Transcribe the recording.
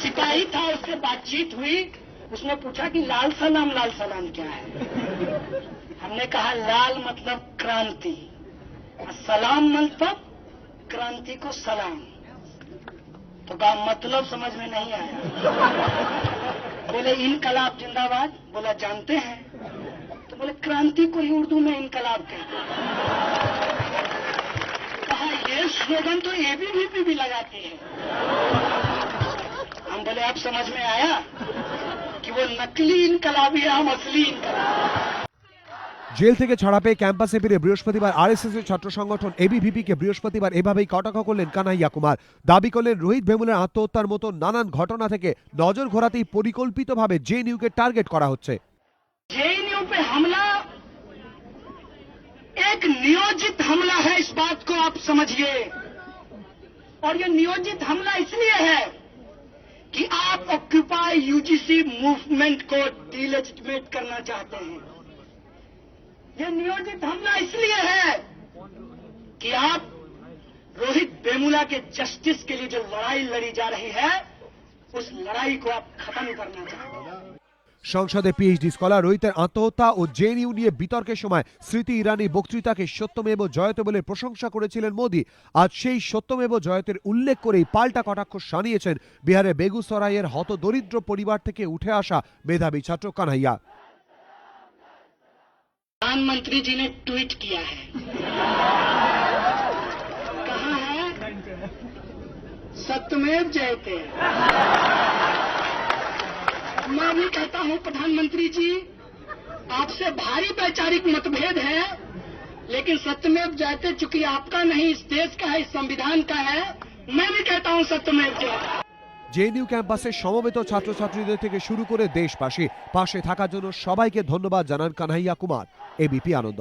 सिपाही था, उससे बातचीत हुई। उसने पूछा कि लाल सलाम क्या है। हमने कहा लाल मतलब क्रांति, सलाम मतलब क्रांति को सलाम। तो कहा मतलब समझ में नहीं आया। बोले इनकलाब जिंदाबाद। बोला जानते हैं। तो बोले क्रांति को ही उर्दू में इनकलाब कहते हैं। कहा ये स्लोगन तो एबीवीपी भी लगाती है। हम बोले अब समझ में आया कि वो नकली इनकलाबी है, हम असली इनकलाबी। জেল থেকে ছাড়া পেয়ে ক্যাম্পাসে ফিরে বৃহস্পতিবার আরএসএস এর ছাত্র সংগঠন এবিভিপি কে বৃহস্পতিবার এভাবেই কটাক্ষ করলেন কানাইয়া কুমার। দাবি করলেন রোহিত ভেমুলের আত্মহত্যার মতো নানান ঘটনা থেকে নজর ঘোরাতেই পরিকল্পিতভাবে জেএনইউ-কে টার্গেট করা হচ্ছে। जेएनयू पे हमला एक नियोजित हमला है, इस बात को आप समझिए। और ये नियोजित हमला इसलिए है कि आप ऑक्यूपाई यूजीसी मूवमेंट को डिलेजिटिमेट करना चाहते हैं। ये नियोजित हमला इसलिए है कि आप रोहित वेमुला के जस्टिस के लिए जो लड़ाई लड़ी जा रही है, उस लड़ाई को आप खत्म करना चाहते हैं। সংসদে পিএইচডি স্কলার রোহিতের আত্মহত্যা ও জেএনইউ নিয়ে বিতর্কের সময় স্মৃতি ইরানির বক্তৃতাকে সত্যমেব জয়তে বলে প্রশংসা করেছিলেন মোদি। আজ সেই সত্যমেব জয়তের উল্লেখ করেই পাল্টা কটাক্ষ শানিয়েছেন বিহারের বেগুসরাইয়ের হতদরিদ্র পরিবার থেকে উঠে আসা মেধাবী ছাত্র কানাইয়া। प्रधानमंत्री जी ने ट्वीट किया है, कहा है सत्यमेव जयते। मैं भी कहता हूं प्रधानमंत्री जी, आपसे भारी वैचारिक मतभेद है, लेकिन सत्यमेव जयते चूंकि आपका नहीं, इस देश का है, इस संविधान का है, मैं भी कहता हूं सत्यमेव जयते। জেএনইউ ক্যাম্পাসে সমবেত ছাত্রছাত্রীদের থেকে শুরু করে দেশবাসী পাশে থাকার জন্য সবাইকে ধন্যবাদ জানান কানাইয়া কুমার। এবিপি আনন্দ।